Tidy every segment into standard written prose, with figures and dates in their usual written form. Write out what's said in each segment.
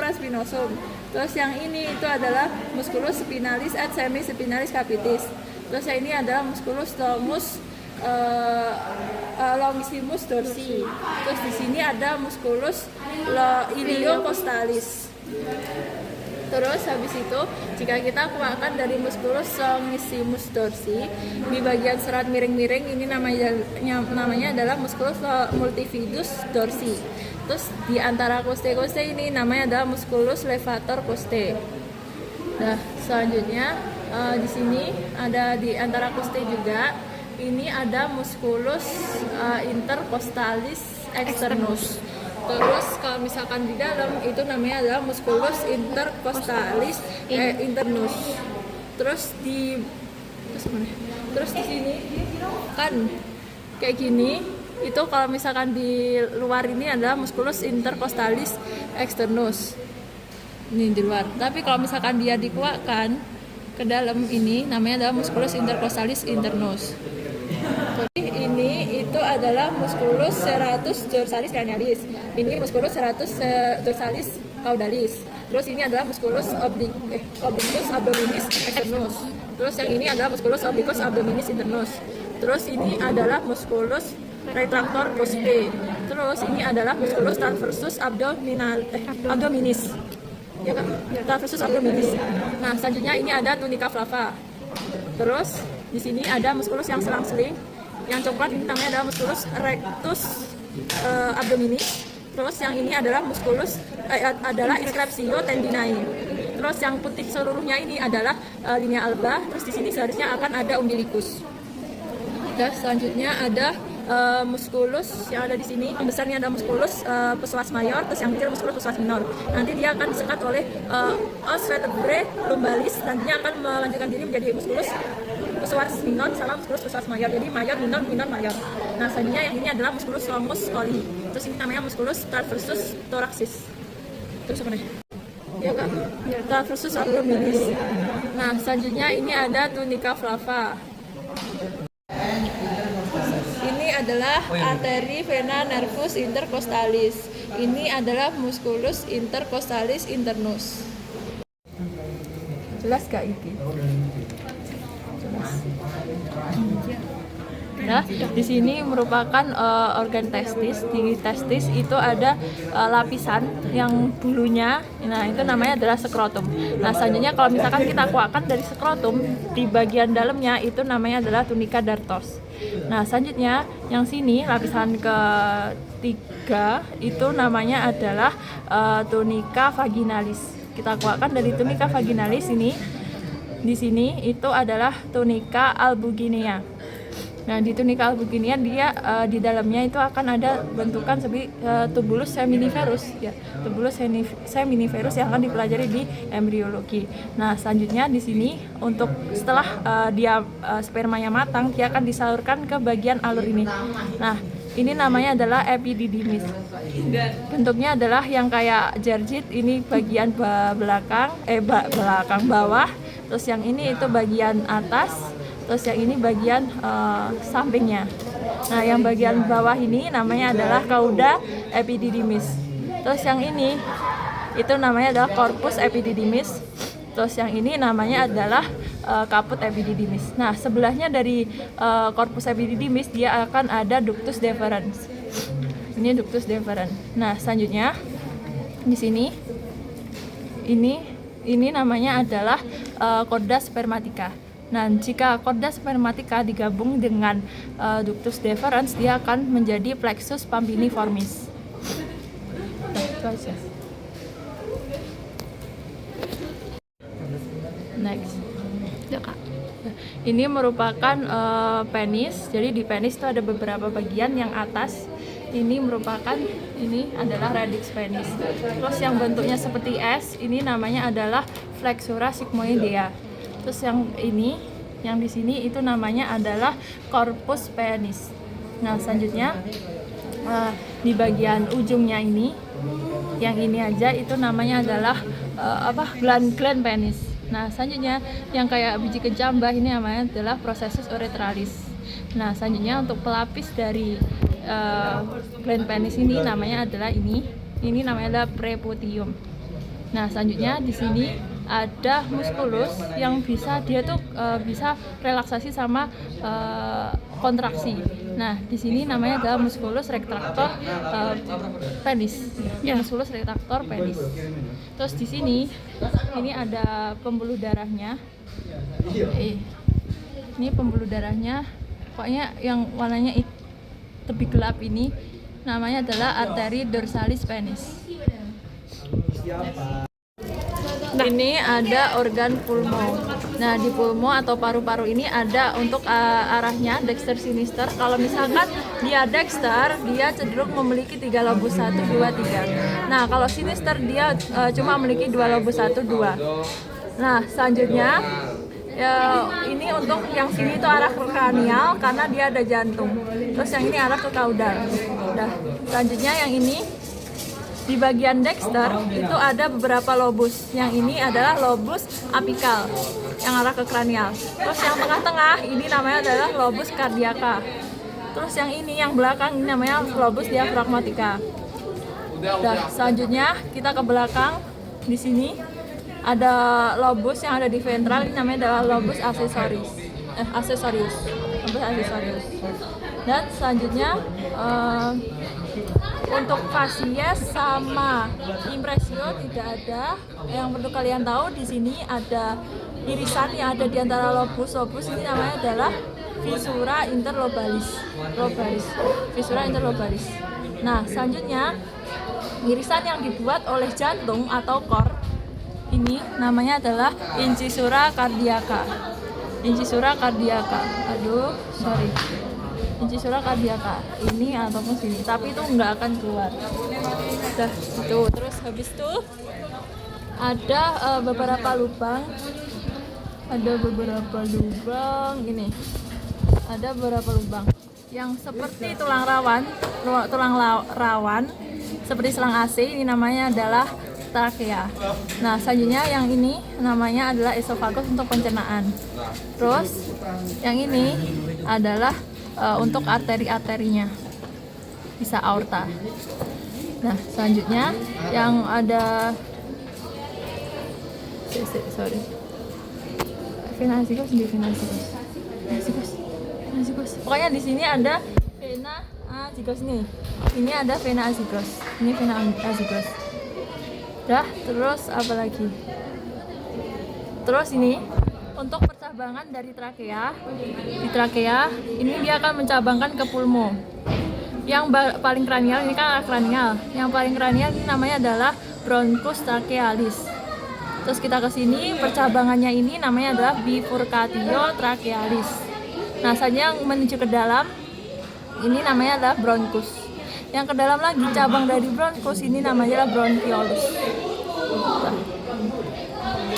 supraspinosum. Terus yang ini itu adalah musculus spinalis et semispinalis capitis. Terus yang ini adalah musculus longissimus dorsi. Terus di sini ada musculus iliocostalis. Terus habis itu jika kita kuatkan dari musculus longissimus dorsi di bagian serat miring-miring ini namanya adalah musculus multifidus dorsi. Terus di antara coste ini namanya adalah musculus levator coste. Nah, selanjutnya di sini ada di antara coste juga ini ada musculus intercostalis externus. Terus kalau misalkan di dalam itu namanya adalah musculus intercostalis internus. Terus di sini kan kayak gini. Itu kalau misalkan di luar ini adalah musculus intercostalis externus. Ini di luar. Tapi kalau misalkan dia dikuatkan ke dalam ini namanya adalah musculus intercostalis internus. Jadi ini itu adalah musculus serratus dorsalis cranialis. Ini musculus serratus dorsalis caudalis. Terus ini adalah musculus obliquus abdominis externus. Terus yang ini adalah musculus obliquus abdominis internus. Terus ini adalah musculus retractor costae. Terus ini adalah musculus transversus abdominis. Ya kan? Transversus abdominis. Nah, selanjutnya ini ada tunica flava. Terus di sini ada musculus yang selang-seling. Yang coklat ini namanya adalah musculus rectus abdominis. Terus yang ini adalah musculus adalah inscriptio tendinae. Terus yang putih seluruhnya ini adalah linea alba. Terus di sini seharusnya akan ada umbilicus. Dan selanjutnya ada musculus yang ada di sini. Yang besarnya ada musculus psoas mayor, terus yang kecil musculus psoas minor. Nanti dia akan disekat oleh os vertebrae lumbalis. Nantinya akan melanjutkan diri menjadi musculus psoas minor sama musculus psoas mayor. Jadi mayor, minor, minor, mayor. Nah, selanjutnya yang ini adalah musculus longus coli. Terus ini namanya musculus transversus thoracis. Terus apa nih? Ya kan? Transversus abdominis. Nah, selanjutnya ini ada tunica flava. Ini adalah arteri vena nervus intercostalis. Ini adalah musculus intercostalis internus. Jelas gak ini? Nah, di sini merupakan organ testis. Di testis itu ada lapisan yang bulunya. Nah, itu namanya adalah skrotum. Nah, selanjutnya kalau misalkan kita kuatkan dari skrotum, di bagian dalamnya itu namanya adalah tunica dartos. Nah, selanjutnya yang sini lapisan ketiga itu namanya adalah tunica vaginalis. Kita kuatkan dari tunica vaginalis ini. Di sini itu adalah tunica albuginea. Nah, di tunica albuginea dia di dalamnya itu akan ada bentukan tubulus seminiferus ya. Tubulus seminiferus yang akan dipelajari di embriologi. Nah, selanjutnya di sini untuk setelah dia spermanya matang, dia akan disalurkan ke bagian alur ini. Nah, ini namanya adalah epididymis. Bentuknya adalah yang kayak jarjit, ini bagian belakang bawah. Terus yang ini itu bagian atas. Terus yang ini bagian sampingnya. Nah, yang bagian bawah ini namanya adalah cauda epididymis. Terus yang ini itu namanya adalah corpus epididymis. Terus yang ini namanya adalah caput epididymis. Nah, sebelahnya dari corpus epididymis dia akan ada ductus deferens. Ini ductus deferens. Nah, selanjutnya di sini ini namanya adalah chorda spermatica. Nah, jika chorda spermatica digabung dengan ductus deferens, dia akan menjadi plexus pampiniformis. Nah, itu aja. Next. Ya, Kak. Ini merupakan penis. Jadi di penis itu ada beberapa bagian. Yang atas ini adalah radix penis. Terus yang bentuknya seperti S, ini namanya adalah flexura sigmoidea. Terus yang di sini itu namanya adalah corpus penis. Nah, selanjutnya di bagian ujungnya yang ini aja itu namanya adalah gland penis. Nah, selanjutnya yang kayak biji kecambah ini namanya adalah processus urethralis. Nah, selanjutnya untuk pelapis dari gland penis ini namanya adalah ini namanya adalah preputium. Nah, selanjutnya di sini ada muskulus yang dia tuh bisa relaksasi sama kontraksi. Nah, di sini namanya adalah muskulus retractor penis. Ya, muskulus retractor penis. Terus di sini ini ada pembuluh darahnya. Ini pembuluh darahnya. Pokoknya yang warnanya lebih gelap ini namanya adalah arteri dorsalis penis. Ini ada organ pulmo. Nah, di pulmo atau paru-paru ini ada untuk arahnya dexter sinister. Kalau misalkan dia dexter, dia cenderung memiliki 3 lobus, 1, 2, 3. Nah, kalau sinister dia cuma memiliki 2 lobus, 1, 2. Nah, selanjutnya ini untuk yang sini itu arah ke kranial karena dia ada jantung. Terus yang ini arah ke kaudal. Nah, selanjutnya yang ini di bagian dexter itu ada beberapa lobus. Yang ini adalah lobus apikal yang arah ke kranial. Terus yang tengah-tengah ini namanya adalah lobus kardiaka. Terus yang ini yang belakang ini namanya lobus diafragmatika. Nah, selanjutnya kita ke belakang. Di sini ada lobus yang ada di ventral, ini namanya adalah lobus aksesorius. Lobus aksesorius. Dan selanjutnya untuk fasies sama impresio tidak ada. Yang perlu kalian tahu di sini ada irisan yang ada di antara lobus. Lobus ini namanya adalah visura interlobalis. Visura interlobalis. Nah, selanjutnya irisan yang dibuat oleh jantung atau kor ini namanya adalah incisura cardiaca. Incisura cardiaca ini ataupun sini, tapi itu nggak akan keluar. Udah itu. Terus habis itu ada beberapa lubang. Ini ada beberapa lubang yang seperti tulang rawan seperti selang AC. Ini namanya adalah trakea. Nah, selanjutnya yang ini namanya adalah esofagus untuk pencernaan. Terus yang ini adalah untuk arteri-arterinya, bisa aorta. Nah, selanjutnya yang ada vena azygos. Pokoknya di sini ada vena azygos nih. Ini ada vena azygos. Ini vena azygos. Dah, terus apa lagi? Terus ini untuk percabangan dari trakea. Di trakea ini dia akan mencabangkan ke pulmo. Yang paling kranial ini kan kranial. Yang paling kranial ini namanya adalah bronchus trachealis. Terus kita ke sini, percabangannya ini namanya adalah bifurcatio trachealis. Nah, saja yang menuju ke dalam ini namanya adalah bronchus. Yang ke dalam lagi cabang dari bronchus ini namanya adalah bronchiolus.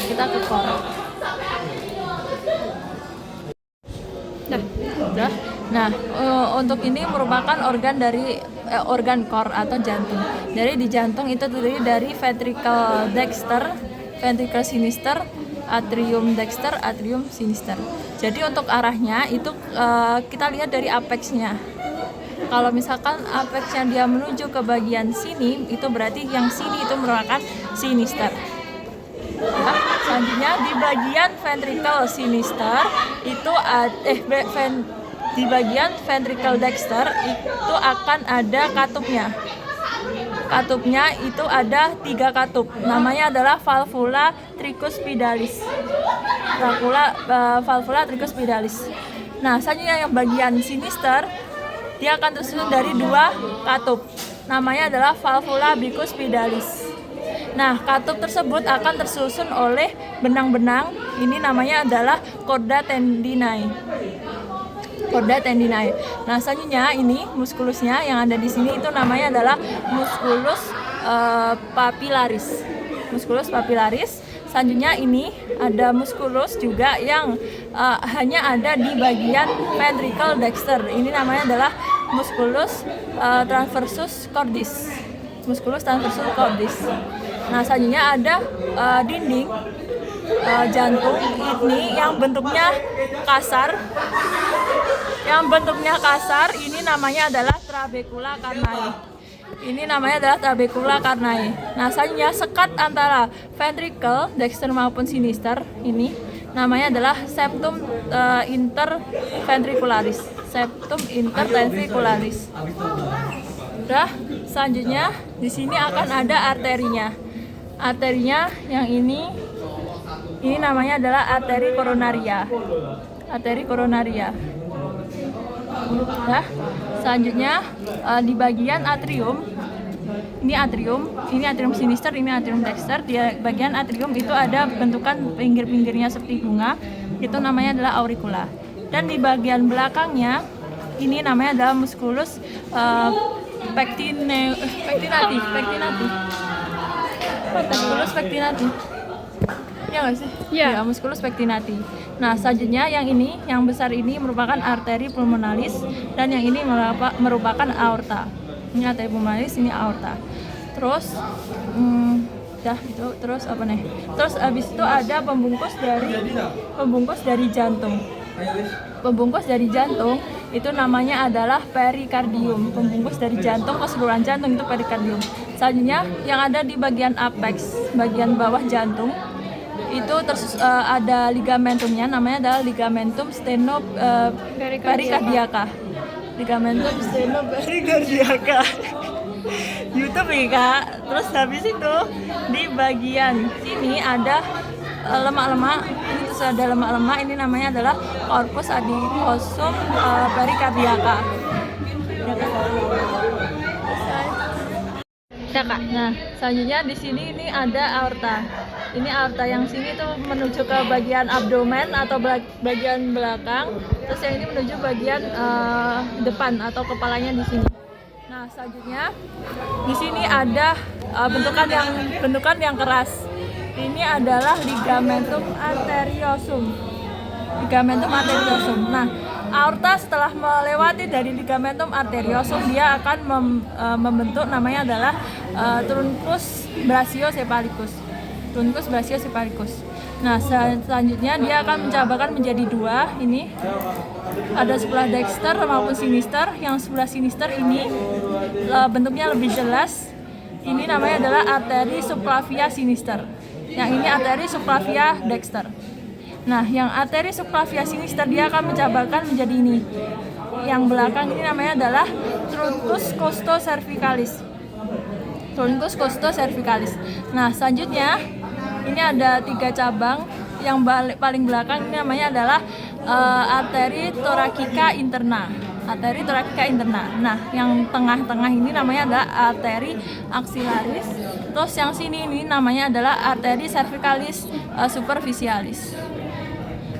Kita ke kor. Nah, untuk ini merupakan organ dari organ kor atau jantung. Dari di jantung itu terdiri dari ventricle dexter, ventricle sinister, atrium dexter, atrium sinister. Jadi untuk arahnya itu kita lihat dari apexnya. Kalau misalkan apexnya dia menuju ke bagian sini, itu berarti yang sini itu merupakan sinister. Nah, selanjutnya di bagian ventricle sinister itu di bagian ventricle dexter itu akan ada katupnya. Katupnya itu ada 3 katup. Namanya adalah valvula tricuspidalis. Valvula tricuspidalis. Nah, selanjutnya yang bagian sinister dia akan tersusun dari 2 katup. Namanya adalah valvula bicuspidalis. Nah, katup tersebut akan tersusun oleh benang-benang. Ini namanya adalah chorda tendinae. Nah, selanjutnya ini muskulusnya yang ada di sini itu namanya adalah musculus papillaris. Musculus papillaris. Selanjutnya ini ada muskulus juga yang hanya ada di bagian ventricle dexter. Ini namanya adalah musculus transversus cordis. Musculus transversus cordis. Nah, selanjutnya ada dinding jantung ini yang bentuknya kasar. Ini namanya adalah trabecula carnae. ini namanya adalah trabecula carnae. Nah, selanjutnya sekat antara ventricle dexter maupun sinister ini namanya adalah septum interventricularis. Septum interventricularis. Udah, selanjutnya di sini akan ada arterinya. Arterinya yang ini namanya adalah arteri koronaria. Arteri koronaria. Nah, selanjutnya di bagian atrium, ini atrium sinister, ini atrium dexter. Di bagian atrium itu ada bentukan pinggir-pinggirnya seperti bunga, itu namanya adalah auricula. Dan di bagian belakangnya, ini namanya adalah musculus pectinati. Musculus pectinati. Ya nggak sih? Iya. Ya, musculus pectinati. Nah, selanjutnya yang besar ini merupakan arteri pulmonalis dan yang ini merupakan aorta. Ini arteri pulmonalis, ini aorta. Terus, itu terus apa nih? Terus abis itu ada pembungkus dari jantung. Pembungkus dari jantung itu namanya adalah perikardium. Pembungkus dari jantung keseluruhan jantung itu perikardium. Selanjutnya yang ada di bagian apex, bagian bawah jantung itu ada ligamentumnya, namanya adalah ligamentum steno-perikardiaka. Ligamentum steno-perikardiaka. YouTube ya Kak. Terus habis itu di bagian sini ada lemak-lemak. Ini terus ada lemak-lemak. Ini namanya adalah corpus adiposum perikardiaka. Ya Kak. Nah, selanjutnya di sini ini ada aorta. Ini aorta yang sini tuh menuju ke bagian abdomen atau bagian belakang. Terus yang ini menuju bagian depan atau kepalanya di sini. Nah, selanjutnya di sini ada bentukan yang keras. Ini adalah ligamentum arteriosum. Ligamentum arteriosum. Nah, aorta setelah melewati dari ligamentum arteriosum, dia akan membentuk namanya adalah truncus brachiocephalicus. Truncus brachiocephalicus. Nah, selanjutnya dia akan mencabakan menjadi dua. Ini ada sebelah dexter maupun sinister. Yang sebelah sinister ini bentuknya lebih jelas. Ini namanya adalah arteri subclavia sinister. Yang ini arteri subclavia dexter. Nah, yang arteri subclavia sinister dia akan mencabakan menjadi ini. Yang belakang ini namanya adalah truncus costocervicalis. Truncus costocervicalis. Nah, selanjutnya ini ada 3 cabang. Yang paling belakang ini namanya adalah arteri thoracica interna. Arteri thoracica interna. Nah, yang tengah-tengah ini namanya adalah arteri axillaris. Terus yang sini ini namanya adalah arteri cervicalis superficialis.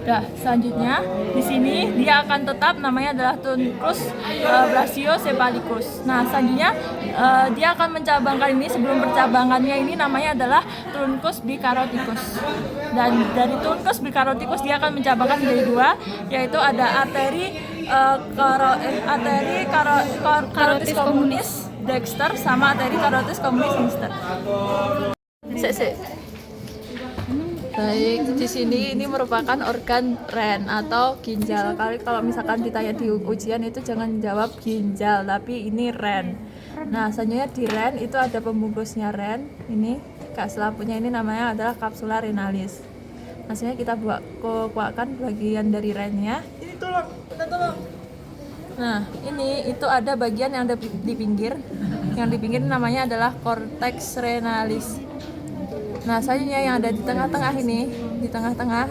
Nah, selanjutnya di sini dia akan tetap namanya adalah truncus brachiocephalicus. Nah, selanjutnya dia akan mencabangkan ini. Sebelum percabangannya ini namanya adalah truncus bicaroticus. Dan dari truncus bicaroticus dia akan mencabangkan menjadi 2, yaitu ada arteri carotis communis dexter sama arteri carotis communis sinister. Baik, di sini ini merupakan organ ren atau ginjal. Kalau misalkan ditanya di ujian itu jangan jawab ginjal, tapi ini ren. Nah, selanjutnya di ren itu ada pembungkusnya ren. Ini Kak selapunya ini namanya adalah capsula renalis. Maksudnya kita kuatkan bagian dari rennya. Ini tolong. Nah, ini itu ada bagian yang ada di pinggir. Yang di pinggir namanya adalah cortex renalis. Nah, selanjutnya yang ada di tengah-tengah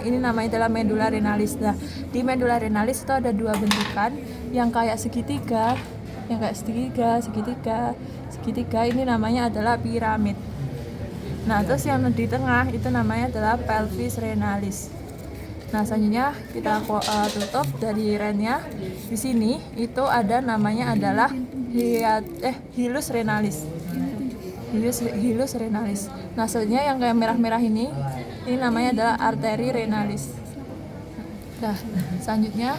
ini namanya adalah medulla renalis. Nah, di medulla renalis itu ada 2 bentukan yang kayak segitiga, segitiga. Ini namanya adalah piramid. Nah, terus yang di tengah itu namanya adalah pelvis renalis. Nah, selanjutnya kita tutup dari rennya. Di sini itu ada namanya adalah hilus renalis. Hilus renalis. Nah, selanjutnya yang kayak merah-merah ini namanya adalah arteri renalis. Nah, selanjutnya